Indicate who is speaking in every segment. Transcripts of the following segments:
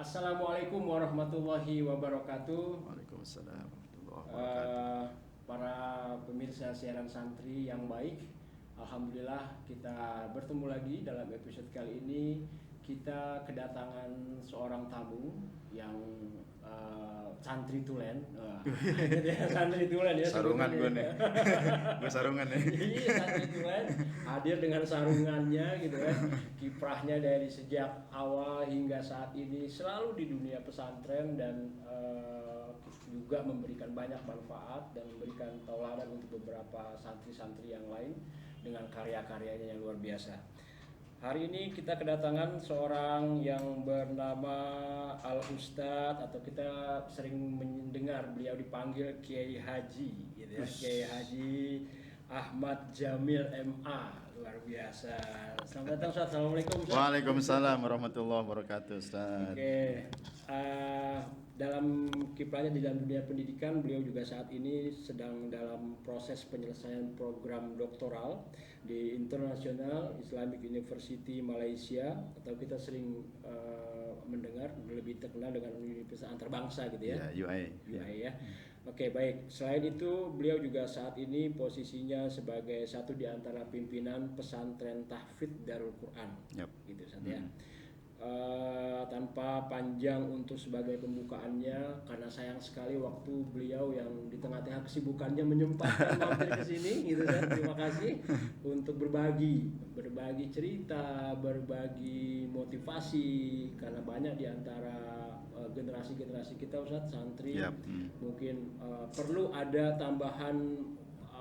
Speaker 1: Assalamualaikum warahmatullahi wabarakatuh.
Speaker 2: Waalaikumsalam warahmatullahi wabarakatuh.
Speaker 1: Para pemirsa siaran santri yang baik, alhamdulillah kita bertemu lagi dalam episode kali ini. Kita kedatangan seorang tamu yang santri tulen. Santri tulen ya.
Speaker 2: Sarungan gue nih. Gue sarungan nih.
Speaker 1: Iya, santri tulen hadir dengan sarungannya gitu kan. Kiprahnya dari sejak awal hingga saat ini selalu di dunia pesantren dan juga memberikan banyak manfaat dan memberikan tauladan untuk beberapa santri-santri yang lain dengan karya-karyanya yang luar biasa. Hari ini kita kedatangan seorang yang bernama Al Ustadz, atau kita sering mendengar beliau dipanggil Kiai Haji, gitu ya. Kiai Haji Ahmad Jamil MA, luar biasa. Selamat datang Ustadz. Assalamualaikum Ustadz.
Speaker 2: Waalaikumsalam warahmatullahi wabarakatuh, Ustaz.
Speaker 1: Oke, dalam kiprahnya di dalam dunia pendidikan, beliau juga saat ini sedang dalam proses penyelesaian program doktoral di International Islamic University Malaysia, atau kita sering mendengar lebih terkenal dengan Universitas Antarabangsa gitu ya. UAI ya. Oke, baik. Selain itu, beliau juga saat ini posisinya sebagai satu di antara pimpinan pesantren tahfidz Darul Quran. Gitu Ustaz ya. Tanpa panjang untuk sebagai pembukaannya, karena sayang sekali waktu beliau yang di tengah-tengah kesibukannya menyempatkan mampir ke sini gitu kan. Terima kasih untuk berbagi cerita, berbagi motivasi, karena banyak di antara generasi-generasi kita Ustadz, santri mungkin perlu ada tambahan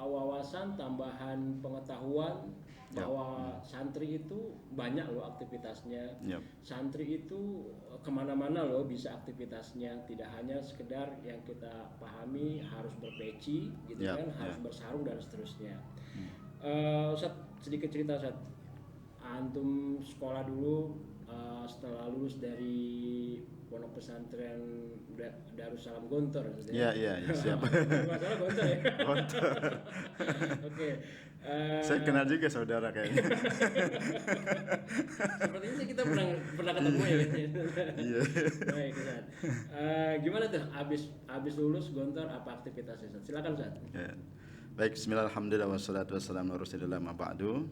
Speaker 1: wawasan, tambahan pengetahuan bahwa santri itu banyak loh aktivitasnya. Santri itu kemana-mana loh bisa aktivitasnya, tidak hanya sekedar yang kita pahami harus berpeci gitu kan, harus bersarung dan seterusnya. Ustaz, sedikit cerita Ustaz. Antum sekolah dulu, setelah lulus dari pondok pesantren Darussalam Gontor.
Speaker 2: Iya, siap.
Speaker 1: Masalah Gontor ya.
Speaker 2: Gontor.
Speaker 1: Oke.
Speaker 2: Saya kenal juga saudara kayaknya.
Speaker 1: Sepertinya sih kita pernah ketemu ya.
Speaker 2: Iya.
Speaker 1: Baik, Ustaz. Gimana tuh abis lulus Gontor, apa aktivitasnya Ustaz? Silakan Ustaz.
Speaker 2: Ya. Baik, bismillah, alhamdulillah, wassalatu wassalamu ala rasulillah, ma ba'du.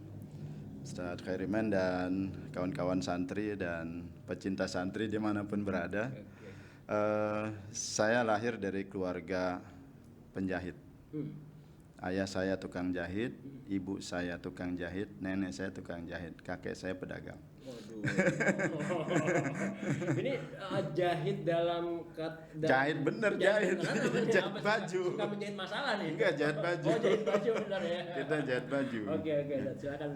Speaker 2: Ustaz Khairiman dan kawan-kawan santri dan pecinta santri dimanapun berada. Saya lahir dari keluarga penjahit. Ayah saya tukang jahit, ibu saya tukang jahit, nenek saya tukang jahit, kakek saya pedagang.
Speaker 1: Waduh. Ini jahit dalam
Speaker 2: jahit bener, jahit baju.
Speaker 1: Suka menjahit masalah nih.
Speaker 2: Enggak, jahit baju.
Speaker 1: Oh, jahit baju benar ya.
Speaker 2: Kita jahit baju.
Speaker 1: Oke, silakan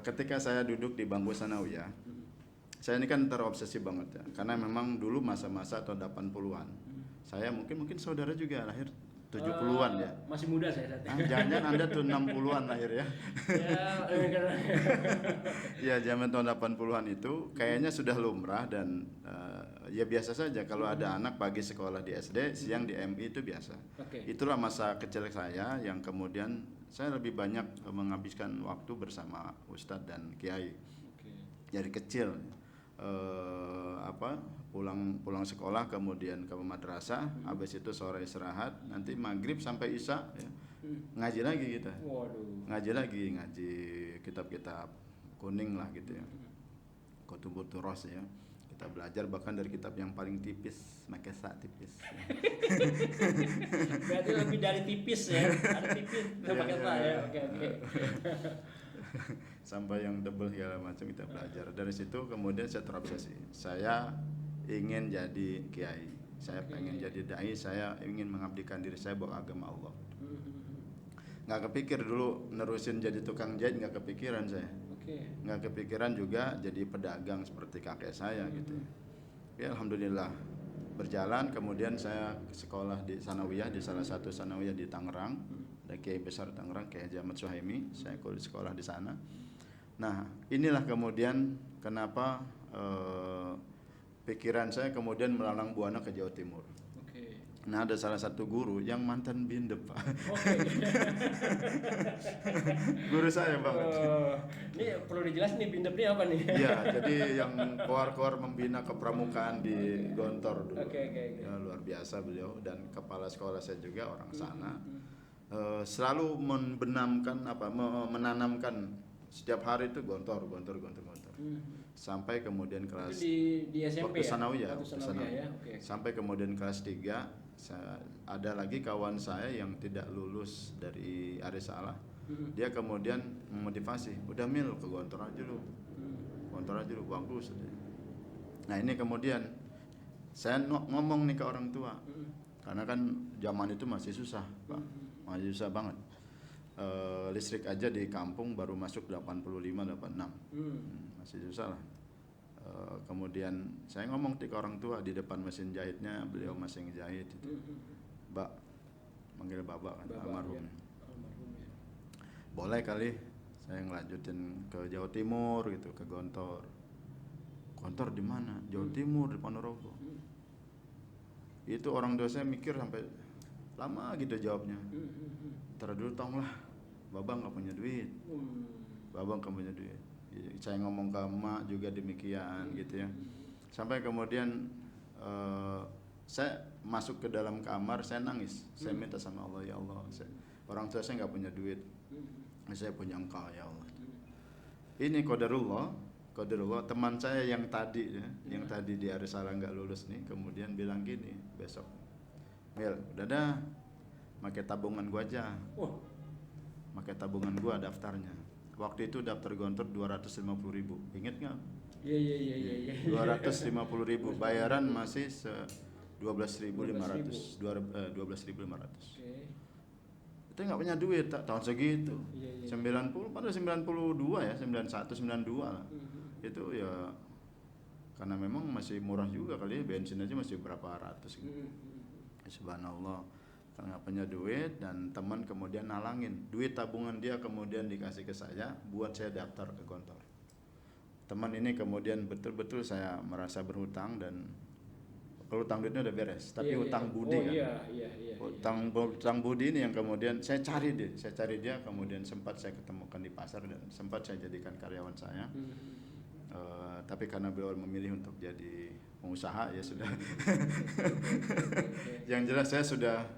Speaker 2: Ketika saya duduk di bangku sanawiyah, saya ini kan terobsesi banget ya, karena memang dulu masa-masa tahun 80-an. Saya mungkin saudara juga lahir 70-an ya.
Speaker 1: Masih muda saya saat ini.
Speaker 2: Jangan Anda tuh 60-an lahir ya. Ya, zaman tahun 80-an itu kayaknya sudah lumrah dan ya biasa saja kalau ada anak pagi sekolah di SD, siang di MI, itu biasa. Itulah masa kecil saya yang kemudian saya lebih banyak menghabiskan waktu bersama Ustadz dan Kiai. Dari kecil pulang sekolah kemudian ke madrasah, habis itu sore istirahat, nanti maghrib sampai isya ya, ngaji lagi kita. Ngaji kitab-kitab kuning lah gitu ya, kutubut turos ya, kita belajar bahkan dari kitab yang paling tipis, makesa tipis ya.
Speaker 1: Berarti lebih dari tipis ya, ada tipis makesa ya. Oke.
Speaker 2: Sampai yang tebal segala macam kita belajar. Dari situ kemudian saya terobsesi. Saya ingin jadi kiai. Saya pengen jadi dai. Saya ingin mengabdikan diri saya buat agama Allah. Nggak kepikir dulu nerusin jadi tukang jahit, nggak kepikiran saya. Nggak kepikiran juga jadi pedagang seperti kakek saya gitu. Ya alhamdulillah berjalan. Kemudian saya sekolah di sanawiyah, di salah satu sanawiyah di Tangerang. Ada Kiai besar Tangerang, Kiai Haji Ahmad Suhaimi. Saya sekolah di sana. Nah, inilah kemudian kenapa pikiran saya kemudian melalang buana ke Jawa Timur. Nah, ada salah satu guru yang mantan bindep, Pak.
Speaker 1: Oke.
Speaker 2: Guru saya banget.
Speaker 1: Ini perlu dijelasin nih bindep ini apa nih?
Speaker 2: Iya, jadi yang keluar-keluar membina kepramukaan di Gontor dulu.
Speaker 1: Oke.
Speaker 2: Ya, luar biasa beliau, dan kepala sekolah saya juga orang sana.
Speaker 1: Hmm.
Speaker 2: Selalu menanamkan setiap hari itu Gontor. Sampai kemudian
Speaker 1: Itu
Speaker 2: kelas
Speaker 1: di SMP
Speaker 2: waktu
Speaker 1: ya?
Speaker 2: sanawiyah,
Speaker 1: Waktu sanawiyah ya. Oke.
Speaker 2: sampai kemudian kelas 3 ada lagi kawan saya yang tidak lulus dari Arisalah. Dia kemudian memotivasi, udah Mil ke Gontor aja lu, bagus. Nah ini kemudian saya ngomong nih ke orang tua, karena kan zaman itu masih susah, Pak, masih susah banget. Listrik aja di kampung baru masuk 85-86, masih susah lah. Kemudian saya ngomong ke orang tua di depan mesin jahitnya, beliau masih ngejahit itu. Mbak, manggil Bapak kan, almarhum.
Speaker 1: Ya.
Speaker 2: Boleh kali saya ngelanjutin ke Jawa Timur gitu, ke Gontor. Gontor di mana? Jawa Timur, di Ponorogo. Itu orang tua saya mikir sampai lama gitu jawabnya. Ntar dulu tong lah, Babang nggak punya duit. Saya ngomong ke emak juga demikian gitu ya. Sampai kemudian saya masuk ke dalam kamar, saya nangis. Saya minta sama Allah, ya Allah, orang tua saya nggak punya duit, saya punya Engkau ya Allah. Ini qadarullah. Teman saya yang tadi di Arisalah nggak lulus nih, kemudian bilang gini besok, Mil, udah dah, pakai tabungan gua aja. Pakai tabungan gua daftarnya. Waktu itu daftar Gontor 250.000, inget nggak?
Speaker 1: Iya.
Speaker 2: 250.000, bayaran masih 12.500. 12.500. Itu nggak punya duit tahun segitu. 90, pada 92 ya, 91, 92 lah. Itu ya karena memang masih murah juga kali ya, bensin aja masih berapa ratus gitu. Subhanallah, karena nggak punya duit, dan teman kemudian nalangin duit tabungan dia, kemudian dikasih ke saya buat saya daftar ke Gontor. Teman ini kemudian betul-betul saya merasa berhutang, dan kalau hutang duitnya udah beres, tapi hutang budi kan. Hutang budi ini yang kemudian saya cari dia, kemudian sempat saya ketemukan di pasar dan sempat saya jadikan karyawan saya. Tapi karena beliau memilih untuk jadi pengusaha, ya sudah. Yang jelas saya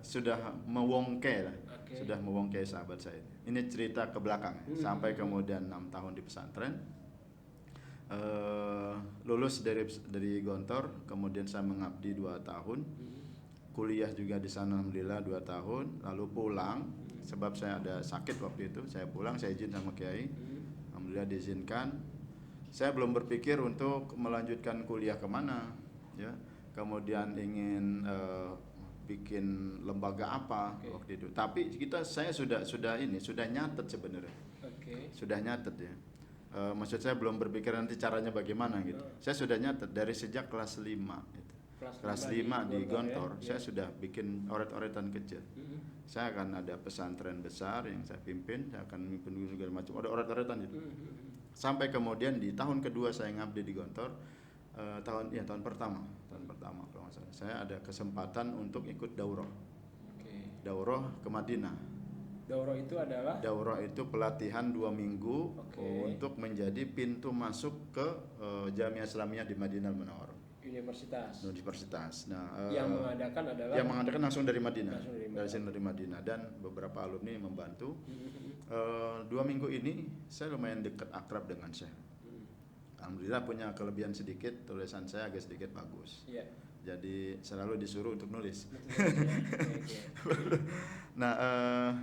Speaker 2: sudah mewongke lah, sudah mewongke sahabat saya. Ini cerita ke belakang, sampai kemudian 6 tahun di pesantren. Lulus dari Gontor, kemudian saya mengabdi 2 tahun, kuliah juga di sana alhamdulillah 2 tahun, lalu pulang sebab saya ada sakit waktu itu. Saya pulang, saya izin sama Kiai, alhamdulillah diizinkan. Saya belum berpikir untuk melanjutkan kuliah kemana, ya. Kemudian ingin bikin lembaga apa waktu itu. Tapi saya sudah nyatet sebenarnya, sudah nyatet ya. Maksud saya belum berpikir nanti caranya bagaimana gitu. Saya sudah nyatet dari sejak kelas 5 gitu. Kelas 5 di Gontor ya. Saya sudah bikin oret-oretan kecil. Saya akan ada pesantren besar yang saya pimpin, saya akan mimpin segala macam, ada oret-oretan gitu. Sampai kemudian di tahun kedua saya ngabdi di Gontor, tahun pertama kalau nggak salah, saya ada kesempatan untuk ikut daurah. Daurah ke Madinah.
Speaker 1: Daurah itu adalah?
Speaker 2: Daurah itu pelatihan 2 minggu untuk menjadi pintu masuk ke Jamiah Islamiyah di Madinah Munawwarah. Universitas. Nah,
Speaker 1: yang mengadakan adalah?
Speaker 2: Yang mengadakan langsung dari Madinah. Dari Madinah, dan beberapa alumni membantu. 2 minggu ini saya lumayan dekat akrab dengan Syekh. Alhamdulillah punya kelebihan sedikit, tulisan saya agak sedikit bagus. Jadi selalu disuruh untuk nulis. Nah,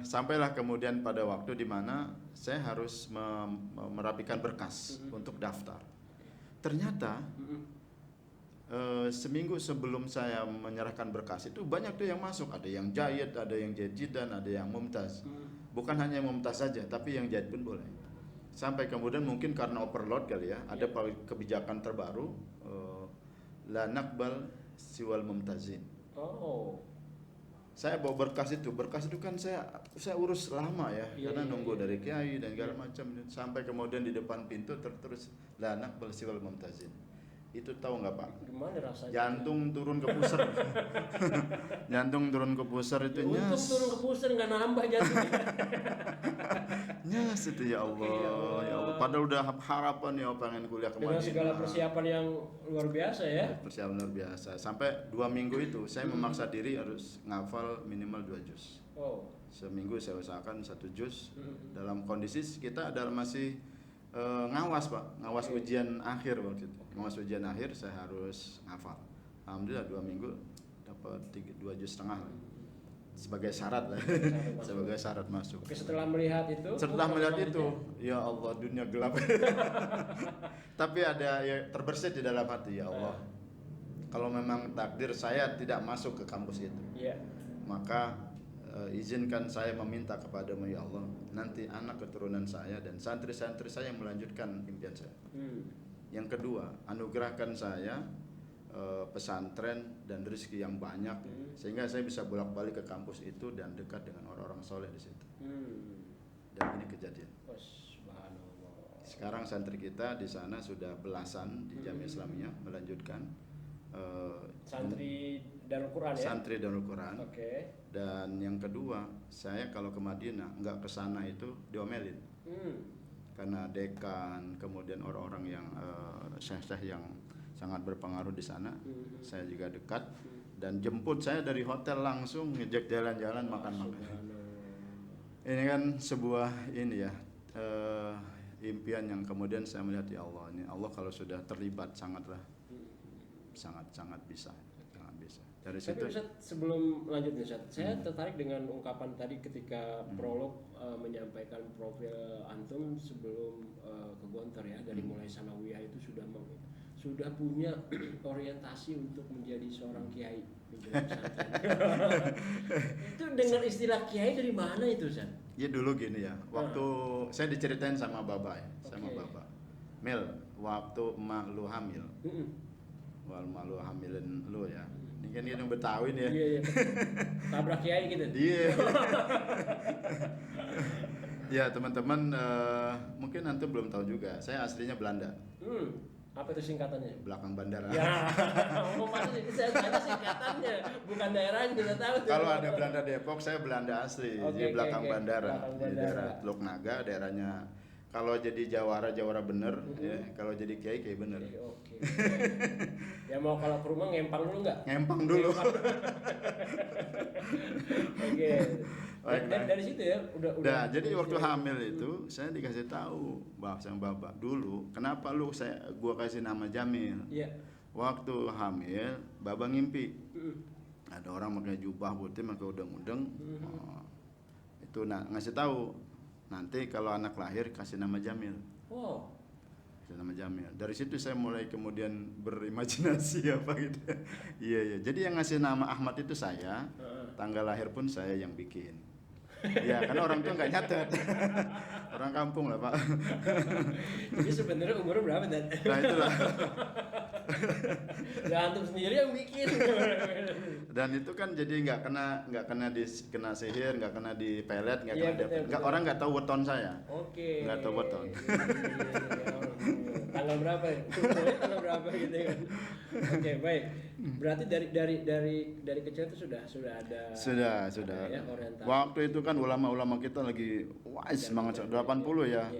Speaker 2: sampailah kemudian pada waktu di mana saya harus merapikan berkas untuk daftar. Ternyata seminggu sebelum saya menyerahkan berkas itu banyak tuh yang masuk, ada yang jahit, ada yang jajidan, ada yang mumtaz. Bukan hanya yang mumtaz saja, tapi yang jahit pun boleh. Sampai kemudian mungkin karena overload kali ya, ada kebijakan terbaru, la naqbal siwal mumtazin. Saya bawa berkas itu kan saya urus lama ya, karena nunggu dari kiai dan segala macam. Sampai kemudian di depan pintu tertulis la naqbal siwal mumtazin. Itu tahu nggak Pak?
Speaker 1: Gimana rasanya?
Speaker 2: Jantung turun ke pusar. Jantung turun ke pusar itu
Speaker 1: Untung
Speaker 2: nyes.
Speaker 1: turun ke pusat nggak nambah jantungnya.
Speaker 2: Nyes itu ya
Speaker 1: Oke,
Speaker 2: Allah, ya Allah. Padahal udah harapan ya pengen kuliah ke
Speaker 1: Dengan
Speaker 2: Madinah.
Speaker 1: segala persiapan yang luar biasa ya.
Speaker 2: Persiapan luar biasa. Sampai 2 minggu itu saya memaksa diri harus ngafal minimal 2 juz.
Speaker 1: Oh.
Speaker 2: Seminggu saya usahakan 1 juz.
Speaker 1: Mm-mm.
Speaker 2: Dalam kondisi kita adalah masih ngawas Pak, ngawas
Speaker 1: Oke.
Speaker 2: ujian akhir waktu itu. Ngawas ujian akhir saya harus ngafal. Alhamdulillah 2 minggu dapat 2 juz setengah lah. Sebagai syarat lah.
Speaker 1: Syarat masuk.
Speaker 2: Sebagai syarat masuk.
Speaker 1: Oke, setelah melihat itu.
Speaker 2: Setelah melihat itu,
Speaker 1: selanjutnya.
Speaker 2: ya Allah dunia gelap. Tapi ada ya terbersit di dalam hati, ya Allah. Kalau memang takdir saya tidak masuk ke kampus itu,
Speaker 1: Iya.
Speaker 2: maka izinkan saya meminta kepadamu ya Allah, nanti anak keturunan saya dan santri-santri saya yang melanjutkan impian saya. Yang kedua, anugerahkan saya pesantren dan rezeki yang banyak sehingga saya bisa bolak-balik ke kampus itu dan dekat dengan orang-orang soleh di situ. Dan ini kejadian.
Speaker 1: Oh, subhanallah.
Speaker 2: Sekarang santri kita di sana sudah belasan di Jamiah Islamiyah melanjutkan
Speaker 1: Santri Darul Quran ya.
Speaker 2: santri Darul Quran.
Speaker 1: Oke.
Speaker 2: Dan yang kedua, saya kalau ke Madinah nggak ke sana itu diomelin. Karena dekan, kemudian orang-orang yang syekh-syekh yang sangat berpengaruh di sana, saya juga dekat dan jemput saya dari hotel langsung ngejek jalan-jalan makan-makan. Ini kan sebuah ini ya impian yang kemudian saya melihat ya Allah, ini Allah kalau sudah terlibat sangat bisa. Dari
Speaker 1: Tapi
Speaker 2: situ
Speaker 1: Ustaz, sebelum lanjut nih Ustaz, saya tertarik dengan ungkapan tadi ketika prolog menyampaikan profil antum sebelum ke Gontor ya, dari mulai sanawiyah itu sudah punya orientasi untuk menjadi seorang kiai, menjadi pesantren. Itu dengan istilah kiai dari mana itu Ustaz?
Speaker 2: ya dulu gini ya, waktu saya diceritain sama Baba ya, sama Baba, Mil, waktu emak lu hamil, wal emak lu hamilin lu ya, ini kan yang Betawi nih ya.
Speaker 1: Iya. Tabrak kiai gitu.
Speaker 2: Iya. Ya teman-teman, mungkin antum belum tahu juga, saya aslinya Belanda,
Speaker 1: Apa itu singkatannya?
Speaker 2: belakang bandara.
Speaker 1: Ya, maksudnya ini saya tanya singkatannya, bukan daerahnya, kita tahu tuh.
Speaker 2: Kalau ada Belanda Depok, saya Belanda asli, di belakang bandara,
Speaker 1: Belakang
Speaker 2: di
Speaker 1: bandara.
Speaker 2: daerah Teluk Naga, daerahnya. Kalau jadi Jawara bener, ya. Kalau jadi Kiai bener.
Speaker 1: Oke. Ya mau kalau ke rumah ngempang dulu nggak?
Speaker 2: Ngempang dulu.
Speaker 1: Oke.
Speaker 2: Baik,
Speaker 1: Dari situ ya udah.
Speaker 2: Nah, jadi waktu hamil itu saya dikasih tahu sama Bapak dulu, kenapa gua kasih nama Jamil.
Speaker 1: Iya.
Speaker 2: Waktu hamil, Bapak ngimpi. Ada orang pakai jubah putih, pakai udeng-udeng. Itu ngasih tahu, nanti kalau anak lahir kasih nama Jamil.
Speaker 1: Wow.
Speaker 2: Kasih nama Jamil. Dari situ saya mulai kemudian berimajinasi apa gitu. Iya. Jadi yang ngasih nama Ahmad itu saya, tanggal lahir pun saya yang bikin. Ya, karena orang tua nggak nyatet. Orang kampung lah Pak.
Speaker 1: Jadi sebenarnya umurnya berapa dan?
Speaker 2: Nah itulah.
Speaker 1: Ya antum sendiri yang bikin.
Speaker 2: Dan itu kan jadi nggak kena sihir, nggak kena di pelet, nggak
Speaker 1: Iya,
Speaker 2: kena
Speaker 1: betul.
Speaker 2: orang nggak tahu weton saya.
Speaker 1: Oke.
Speaker 2: Nggak tahu weton.
Speaker 1: Tanggal berapa ya? Tanggal berapa gitu kan. Oke, baik. Berarti dari kecil itu sudah ada.
Speaker 2: Sudah.
Speaker 1: Ya, orientasi.
Speaker 2: Waktu itu kan ulama-ulama kita lagi semangat 80 ya.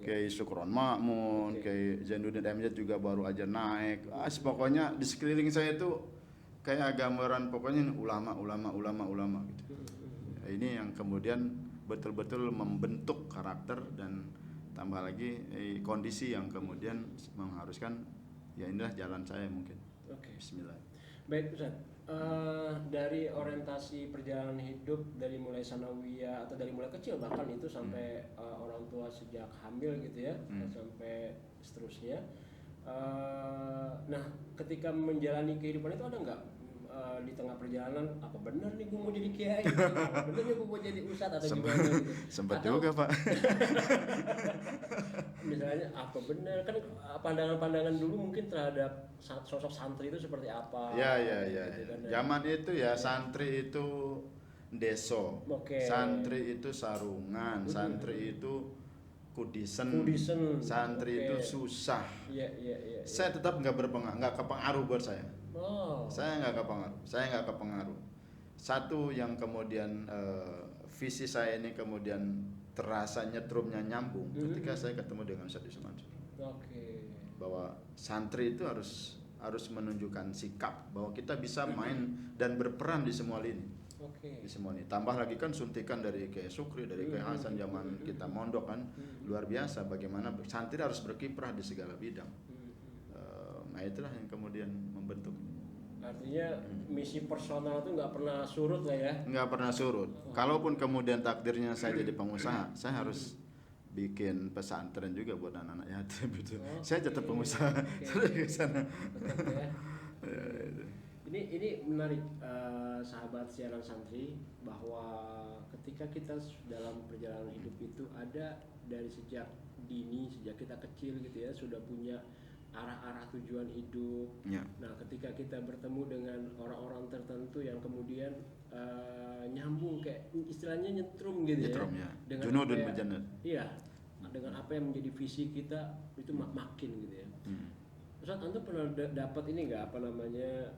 Speaker 2: Kayak Syukron Makmun, kayak Zainuddin MZ juga baru aja naik. Pokoknya di sekeliling saya itu kayak gambaran pokoknya ulama gitu. Ini yang kemudian betul-betul membentuk karakter dan tambah lagi kondisi yang kemudian mengharuskan ya inilah jalan saya mungkin.
Speaker 1: Oke.
Speaker 2: Bismillah.
Speaker 1: Baik Ustaz, dari orientasi perjalanan hidup dari mulai sanawiyah atau dari mulai kecil bahkan itu sampai orang tua sejak hamil gitu ya, sampai seterusnya. Nah, ketika menjalani kehidupan itu ada nggak di tengah perjalanan apa benar nih gue mau jadi kiai, apa benar nih gue mau jadi ustadz atau gimana gitu?
Speaker 2: Sempat
Speaker 1: Atau,
Speaker 2: juga Pak.
Speaker 1: misalnya apa benar kan pandangan-pandangan dulu mungkin terhadap sosok santri itu seperti apa?
Speaker 2: Ya.
Speaker 1: Gitu kan.
Speaker 2: Zaman itu ya santri itu deso,
Speaker 1: Oke.
Speaker 2: santri itu sarungan, santri itu kudisen, santri itu susah.
Speaker 1: Iya.
Speaker 2: Saya tetap nggak kepengaruh buat saya. Saya nggak kepengaruh. Satu yang kemudian visi saya ini kemudian terasa nyetrumnya nyambung ketika saya ketemu dengan Ustaz Yusuf Mansur. Bahwa santri itu harus menunjukkan sikap bahwa kita bisa main dan berperan di semua lini. Di semua ini. Tambah lagi kan suntikan dari Kiai Sukri, dari Kiai Hasan zaman kita mondok kan luar biasa bagaimana santri harus berkiprah di segala bidang. Nah itulah yang kemudian membentuk.
Speaker 1: Artinya misi personal itu nggak pernah surut lah ya?
Speaker 2: Nggak pernah surut. Kalaupun kemudian takdirnya saya jadi pengusaha, saya harus bikin pesantren juga buat anak-anak yatim gitu. Saya tetap pengusaha. Ke sana.
Speaker 1: Ini menarik, sahabat siaran santri, bahwa ketika kita dalam perjalanan hidup itu ada dari sejak dini, sejak kita kecil gitu ya, sudah punya arah-arah tujuan hidup. Nah, ketika kita bertemu dengan orang-orang tertentu yang kemudian nyambung, kayak istilahnya nyetrum gitu ya. Dengan
Speaker 2: Junudun berjannat.
Speaker 1: Iya, dengan apa yang menjadi visi kita itu makin gitu ya. Ustaz, antum pernah dapat ini nggak, apa namanya,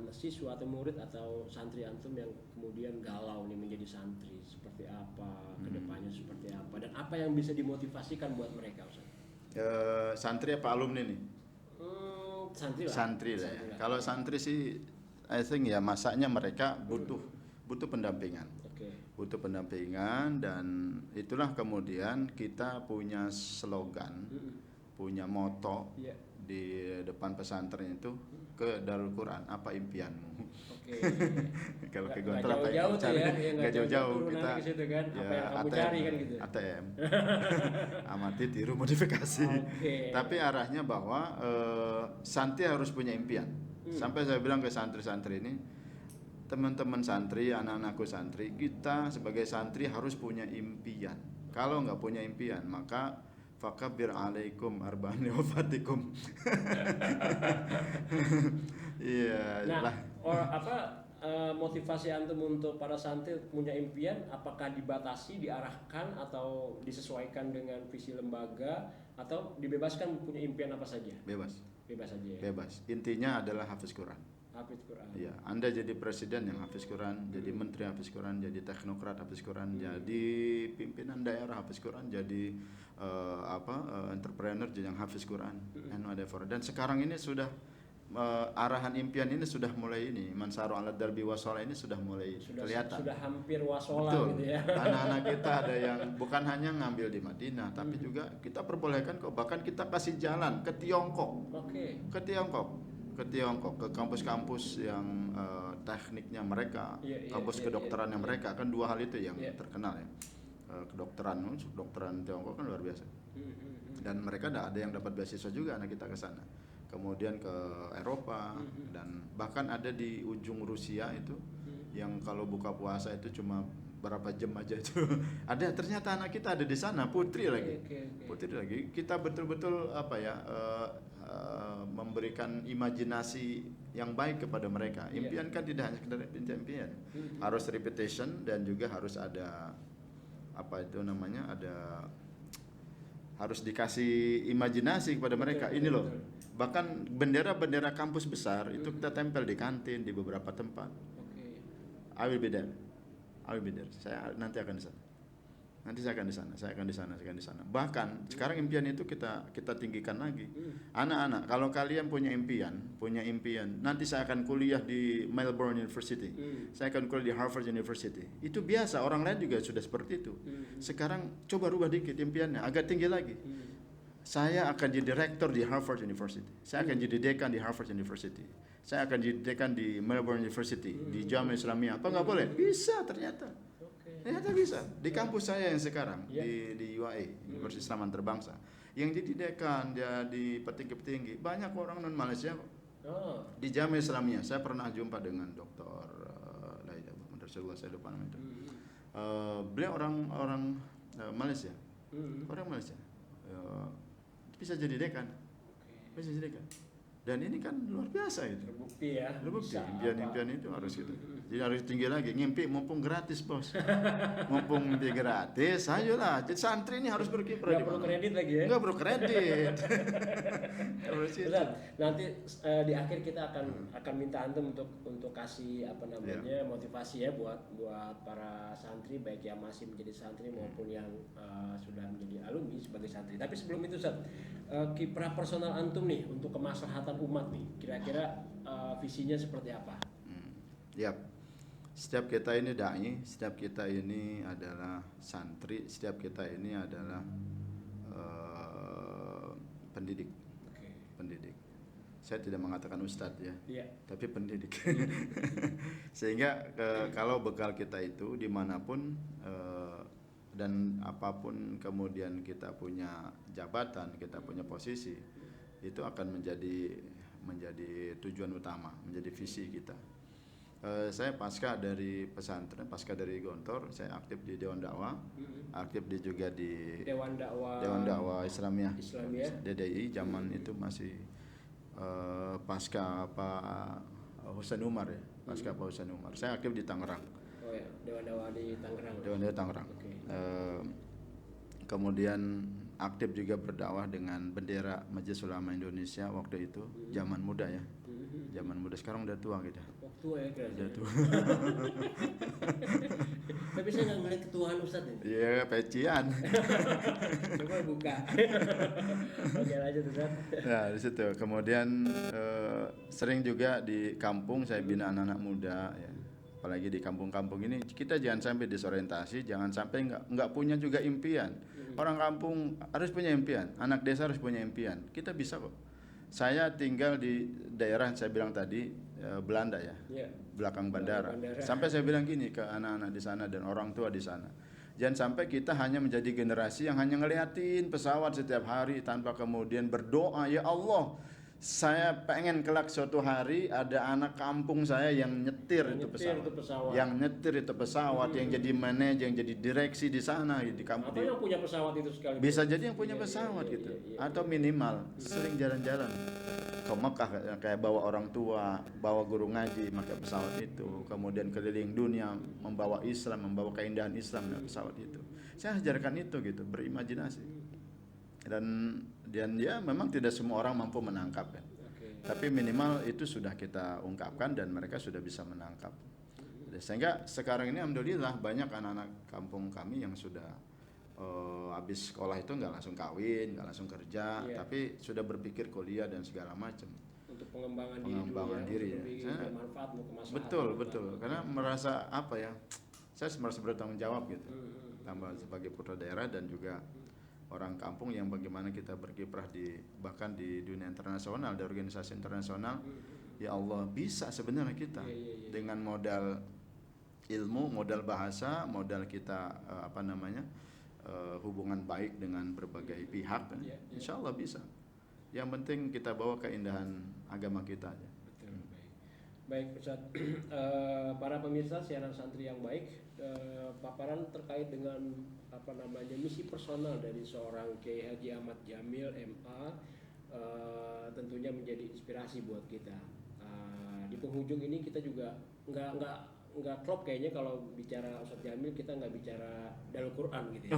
Speaker 1: siswa atau murid atau santri antum yang kemudian galau nih menjadi santri, seperti apa, kedepannya seperti apa, dan apa yang bisa dimotivasikan buat mereka, Ustaz?
Speaker 2: Santri apa alumni nih?
Speaker 1: Santri lah
Speaker 2: ya. Kalau santri sih, I think ya masaknya mereka butuh pendampingan. Butuh pendampingan, dan itulah kemudian kita punya slogan, punya moto di depan pesantren itu, ke Darul Quran, apa impianmu? Kalau ke Gontor apa yang cari? Nggak jauh-jauh kita
Speaker 1: kan?
Speaker 2: ya,
Speaker 1: apa yang kamu
Speaker 2: ATM,
Speaker 1: cari kan gitu.
Speaker 2: ATM. Amati, tiru, modifikasi. Tapi arahnya bahwa santri harus punya impian. Sampai saya bilang ke santri-santri ini, teman-teman santri, anak-anakku santri, kita sebagai santri harus punya impian. Kalau nggak punya impian, maka fakabir alaikum arba'ani wafatikum. Iya.
Speaker 1: Nah, motivasi antum untuk para santri punya impian, apakah dibatasi, diarahkan, atau disesuaikan dengan visi lembaga, atau dibebaskan punya impian apa saja?
Speaker 2: Bebas
Speaker 1: saja ya?
Speaker 2: Bebas. Intinya adalah hafiz Quran. Iya, Anda jadi presiden yang hafiz Quran, jadi menteri hafiz Quran, jadi teknokrat hafiz Quran, jadi pimpinan daerah hafiz Quran, jadi entrepreneur yang hafiz Quran, and whatever. Dan sekarang ini sudah arahan impian ini sudah mulai ini, Mansaru ala darbi wasola ini sudah mulai kelihatan.
Speaker 1: Sudah hampir wasola. Betul. Gitu ya.
Speaker 2: Anak-anak kita ada yang bukan hanya ngambil di Madinah, tapi juga kita perbolehkan kok, bahkan kita kasih jalan ke Tiongkok. Ke Tiongkok, ke kampus-kampus yang tekniknya mereka, kampus kedokterannya mereka, kan dua hal itu yang terkenal ya. Kedokteran Tiongkok kan luar biasa. Dan mereka ada yang dapat beasiswa juga anak kita ke sana. Kemudian ke Eropa, dan bahkan ada di ujung Rusia itu yang kalau buka puasa itu cuma berapa jam aja itu. Ada, ternyata anak kita ada di sana, putri lagi. Putri lagi. Kita betul-betul memberikan imajinasi yang baik kepada mereka. Impian kan tidak hanya sekedar impian. Harus repetition, dan juga harus ada harus dikasih imajinasi kepada mereka. Ini loh. Bahkan bendera-bendera kampus besar itu kita tempel di kantin, di beberapa tempat. I will be there. Saya nanti akan di sana. Saya akan di sana. Bahkan sekarang impian itu kita tinggikan lagi. Anak-anak, kalau kalian punya impian, nanti saya akan kuliah di Melbourne University. Saya akan kuliah di Harvard University. Itu biasa, orang lain juga sudah seperti itu. Sekarang coba rubah dikit impiannya, agak tinggi lagi. Saya akan jadi rektor di Harvard University. Saya akan jadi dekan di Harvard University. Saya akan jadi dekan di Melbourne University, di Jamiah Islamiyah. Apa nggak boleh? Bisa ternyata. Ternyata bisa. Di kampus saya yang sekarang, di UAE, Universitas Islam Antarabangsa, yang jadi dekan, jadi petinggi-petinggi, banyak orang non Malaysia kok. Di Jamiah Islamiyah, saya pernah jumpa dengan Dr. saya lupa nama itu. Beliau orang Malaysia. Orang Malaysia. Bisa jadi dekan. Bisa jadi dekan. Dan ini kan luar biasa itu.
Speaker 1: Terbukti ya.
Speaker 2: Impian-impian itu harus gitu. Jadi harus tinggi lagi, ngimpi mumpung gratis bos. Mumpung ngimpi gratis, ayolah. Jadi santri ini harus berkiprah
Speaker 1: Nggak
Speaker 2: di
Speaker 1: perlu
Speaker 2: mana.
Speaker 1: kredit lagi ya.
Speaker 2: Nggak perlu kredit. Terus itu.
Speaker 1: Ustaz, nanti di akhir kita akan minta antum untuk kasih apa namanya motivasi ya buat para santri baik yang masih menjadi santri maupun yang sudah menjadi alumni sebagai santri. Tapi sebelum itu Ustaz, kiprah personal antum nih untuk kemaslahatan umat nih, kira-kira visinya seperti apa?
Speaker 2: Yap. Setiap kita ini dai, setiap kita ini adalah santri, setiap kita ini adalah pendidik.
Speaker 1: Oke.
Speaker 2: Pendidik. Saya tidak mengatakan ustadz ya,
Speaker 1: Iya.
Speaker 2: tapi pendidik. Sehingga kalau bekal kita itu dimanapun dan apapun kemudian kita punya jabatan, kita punya posisi, itu akan menjadi tujuan utama, menjadi visi kita. Saya pasca dari pesantren, pasca dari Gontor, saya aktif di Dewan Dakwah, aktif juga di
Speaker 1: Dewan
Speaker 2: Dakwah Islamiyah,
Speaker 1: Islamiyah.
Speaker 2: DDI. Zaman itu masih pasca Pak Husain Umar ya, pasca Pak Husain Umar. Saya aktif di Tangerang.
Speaker 1: Oh ya, Dewan Dakwah di Tangerang.
Speaker 2: Dewan Dakwah Tangerang.
Speaker 1: Oke.
Speaker 2: Kemudian aktif juga berdakwah dengan bendera Majelis Ulama Indonesia waktu itu, zaman muda ya. Zaman muda, sekarang udah tua gitu.
Speaker 1: Tua ya kira-kira.
Speaker 2: Udah tua.
Speaker 1: Tapi saya nggak ngeliat ketuaan Ustadz ini.
Speaker 2: Iya, pecian.
Speaker 1: Coba buka. Oke lanjut Ustadz.
Speaker 2: Nah, di situ. Kemudian sering juga di kampung saya bina anak-anak muda ya. Apalagi di kampung-kampung ini kita jangan sampai disorientasi, jangan sampai nggak punya juga impian. Orang kampung harus punya impian, anak desa harus punya impian. Kita bisa kok. Saya tinggal di daerah saya bilang tadi Belanda ya, belakang bandara. Sampai saya bilang gini ke anak-anak di sana dan orang tua di sana, jangan sampai kita hanya menjadi generasi yang hanya ngeliatin pesawat setiap hari tanpa kemudian berdoa, ya Allah, saya pengen kelak suatu hari ada anak kampung saya yang nyetir itu pesawat. Yang nyetir itu pesawat, yang jadi manajer, yang jadi direksi di sana di kampung.
Speaker 1: Atau yang punya pesawat itu sekali.
Speaker 2: Bisa jadi yang punya pesawat gitu. Atau minimal sering jalan-jalan ke Mekah kayak bawa orang tua, bawa guru ngaji pakai pesawat itu, kemudian keliling dunia membawa Islam, membawa keindahan Islam dengan pesawat itu. Saya ajarkan itu gitu, berimajinasi. Dan dia memang tidak semua orang mampu menangkap ya. Tapi minimal itu sudah kita ungkapkan dan mereka sudah bisa menangkap. Sehingga sekarang ini alhamdulillah banyak anak-anak kampung kami yang sudah habis sekolah itu nggak langsung kawin, nggak langsung kerja, tapi sudah berpikir kuliah dan segala macam.
Speaker 1: Untuk pengembangan
Speaker 2: diri ya. Betul. Karena merasa apa ya? Saya merasa bertanggung jawab gitu. Tambah sebagai putra daerah dan juga orang kampung yang bagaimana kita berkiprah bahkan di dunia internasional, di organisasi internasional. Ya Allah, bisa sebenarnya kita dengan modal ilmu, modal bahasa, modal kita hubungan baik dengan berbagai pihak, insya Allah bisa. Yang penting kita bawa keindahan agama kita aja.
Speaker 1: Betul, baik Ustaz. Para pemirsa siaran santri yang baik, paparan terkait dengan misi personal dari seorang Kiai Haji Ahmad Jamil MA tentunya menjadi inspirasi buat kita. Di penghujung ini kita juga nggak klop kayaknya kalau bicara Ustaz Jamil kita nggak bicara Dalul Quran gitu ya.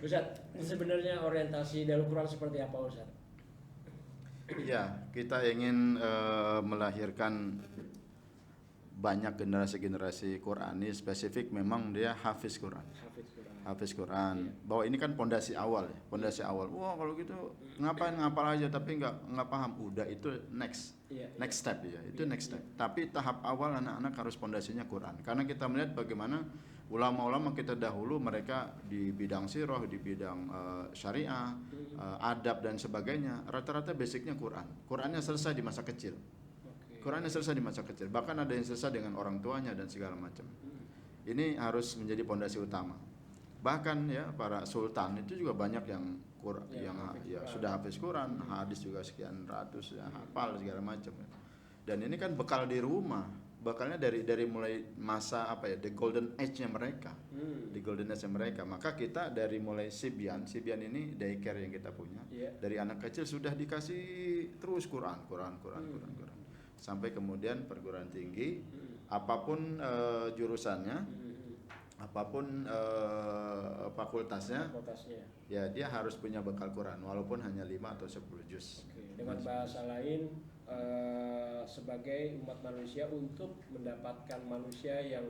Speaker 1: Ustaz, sebenarnya orientasi Dalul Quran seperti apa Ustaz?
Speaker 2: Ya, kita ingin melahirkan banyak generasi-generasi Qurani, spesifik memang dia hafiz Quran. Hafiz Quran. Bahwa ini kan pondasi awal ya, pondasi awal. Wah, kalau gitu ngapain ngapal aja tapi nggak paham. Udah itu next step ya. Itu next step. Tapi tahap awal anak-anak harus pondasinya Quran. Karena kita melihat bagaimana ulama-ulama kita dahulu mereka di bidang sirah, di bidang syariah, adab dan sebagainya, rata-rata basicnya Quran. Qurannya selesai di masa kecil. Qurannya selesai di masa kecil. Bahkan ada yang selesai dengan orang tuanya dan segala macam. Ini harus menjadi pondasi utama. Bahkan ya para sultan itu juga banyak yang sudah hafiz Quran, hadis juga sekian ratus, ya, hafal segala macam. Dan ini kan bekal di rumah. Bekalnya dari mulai masa the golden age-nya mereka. Di golden age-nya mereka. Maka kita dari mulai Sibyan ini daycare yang kita punya. Dari anak kecil sudah dikasih terus Quran. sampai kemudian perguruan tinggi, apapun jurusannya, apapun fakultasnya, ya dia harus punya bekal Quran walaupun hanya 5 atau 10 juz.
Speaker 1: Dengan bahasa lain, sebagai umat manusia untuk mendapatkan manusia yang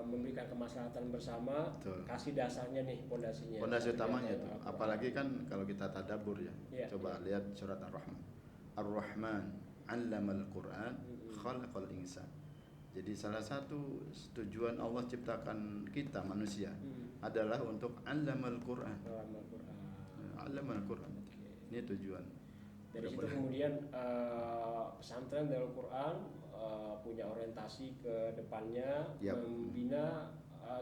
Speaker 1: memberikan kemaslahatan bersama. Betul. Kasih dasarnya nih, pondasinya.
Speaker 2: Pondasi utamanya itu. Apalagi kan kalau kita tadabbur ya. Coba lihat surat Ar-Rahman. Ar-Rahman 'allamal Qur'an khalaqal insan. Jadi salah satu tujuan Allah ciptakan kita manusia adalah untuk 'allamal Qur'an. 'allamal Qur'an. Ini tujuan.
Speaker 1: Dari situ kemudian pesantren Darul Quran punya orientasi ke depannya, membina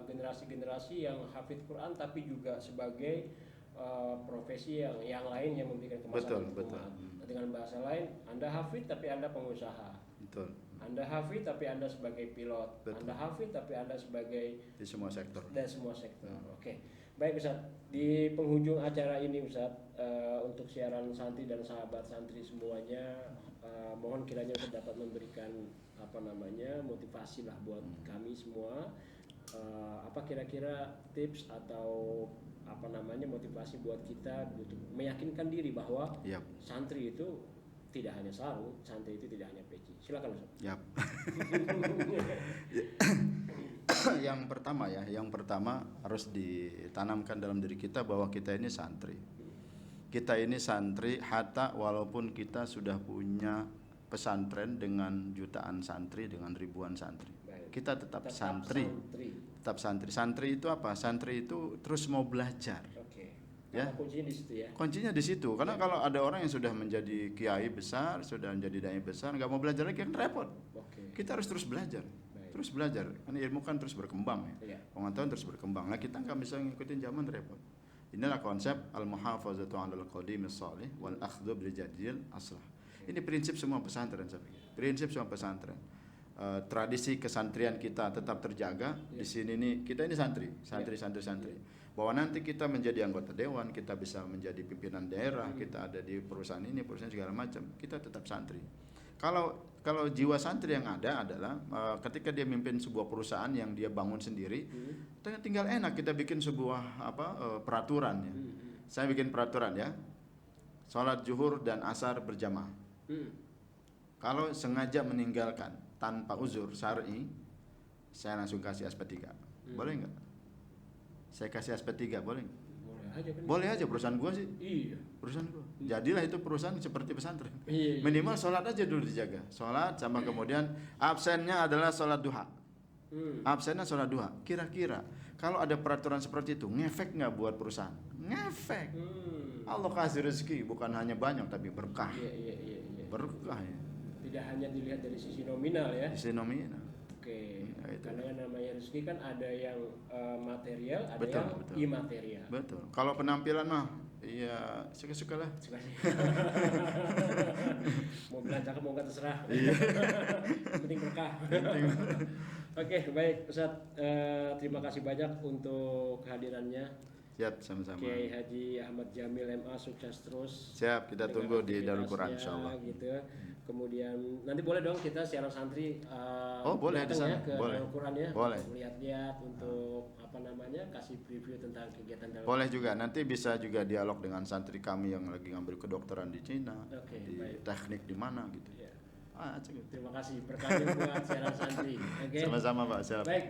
Speaker 1: generasi-generasi yang hafidh Quran tapi juga sebagai profesi yang lain yang memberikan kemaslahatan umat. Dengan bahasa lain, Anda hafidh tapi Anda pengusaha. Betul. Anda hafidh tapi Anda sebagai pilot. Betul. Anda hafidh tapi Anda sebagai
Speaker 2: di semua sektor.
Speaker 1: Dan semua sektor. Oke. Baik Ustaz, di penghujung acara ini Ustaz, untuk siaran santri dan sahabat santri semuanya, mohon kiranya Ustaz dapat memberikan motivasi lah buat kami semua. Apa kira-kira tips atau motivasi buat kita untuk meyakinkan diri bahwa santri itu tidak hanya sarung, santri itu tidak hanya peci. Silakan Ustaz.
Speaker 2: Yang pertama harus ditanamkan dalam diri kita bahwa kita ini santri. Kita ini santri hatta walaupun kita sudah punya pesantren dengan jutaan santri, dengan ribuan santri. Kita tetap santri. Tetap santri. Santri itu apa? Santri itu terus mau belajar. Ya.
Speaker 1: Kuncinya di situ ya.
Speaker 2: Kuncinya di situ. Karena kalau ada orang yang sudah menjadi kiai besar, sudah menjadi dai besar, nggak mau belajar lagi kan repot. Kita harus terus belajar. Terus belajar. Karena ilmu kan terus berkembang ya. Pengetahuan terus berkembang. Nah, kita nggak bisa ngikutin zaman, repot. Inilah konsep al-muhafazatu 'alal qadimis shalih wal akhdhu bil jadil aslah. Ini prinsip semua pesantren saya pikir. Prinsip semua pesantren. Tradisi kesantrian kita tetap terjaga. Di sini nih kita ini santri. Bahwa nanti kita menjadi anggota dewan, kita bisa menjadi pimpinan daerah, kita ada di perusahaan ini, perusahaan segala macam, kita tetap santri. Kalau jiwa santri yang ada adalah ketika dia memimpin sebuah perusahaan yang dia bangun sendiri, tinggal enak kita bikin sebuah peraturan ya. Saya bikin peraturan ya. Salat zuhur dan asar berjamaah. Kalau sengaja meninggalkan tanpa uzur syar'i, saya langsung kasih SP3. Boleh enggak? Saya kasih SP3 boleh? Boleh aja perusahaan gua sih. Iya. Perusahaan gua. Jadilah itu perusahaan seperti pesantren. Minimal sholat aja dulu dijaga. Sholat sama kemudian absennya adalah sholat duha. Absennya sholat duha. Kira-kira kalau ada peraturan seperti itu ngefek nggak buat perusahaan? Ngefek. Allah kasih rezeki bukan hanya banyak tapi berkah. Iya. Berkah ya.
Speaker 1: Tidak hanya dilihat dari sisi nominal ya.
Speaker 2: Sisi nominal.
Speaker 1: Oke. Karena yang namanya rezeki kan ada yang material, ada yang imaterial.
Speaker 2: Betul. Kalau penampilan mah iya suka-suka lah.
Speaker 1: Mau bilang cakep mau nggak terserah. Penting berkah. Oke, baik Ustaz. Terima kasih banyak untuk kehadirannya.
Speaker 2: Siap, sama-sama.
Speaker 1: Kiai Haji Ahmad Jamil MA, sukses terus.
Speaker 2: Siap, kita tunggu di Darul Quran insyaallah.
Speaker 1: Gitu. Kemudian nanti boleh dong kita siaran santri
Speaker 2: boleh di sana
Speaker 1: ke
Speaker 2: boleh.
Speaker 1: Darul Quran ya.
Speaker 2: Boleh.
Speaker 1: Lihat-lihat untuk kasih preview tentang kegiatan Darul
Speaker 2: Boleh juga, nanti bisa juga dialog dengan santri kami yang lagi ngambil kedokteran di Cina, teknik di mana gitu.
Speaker 1: Yeah. Terima kasih berkahnya buat siaran santri.
Speaker 2: Sama-sama Pak. Siap.
Speaker 1: Baik,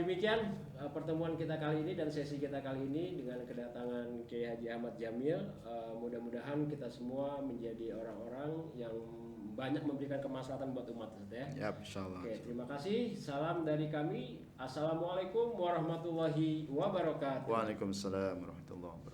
Speaker 1: demikian pertemuan kita kali ini dan sesi kita kali ini dengan kedatangan Kiai Haji Ahmad Jamil. Mudah-mudahan kita semua menjadi orang-orang yang banyak memberikan kemaslahatan buat umat ya.
Speaker 2: Ya, insyaallah.
Speaker 1: Oke, terima kasih. Salam dari kami. Assalamualaikum warahmatullahi wabarakatuh.
Speaker 2: Waalaikumsalam warahmatullahi wabarakatuh.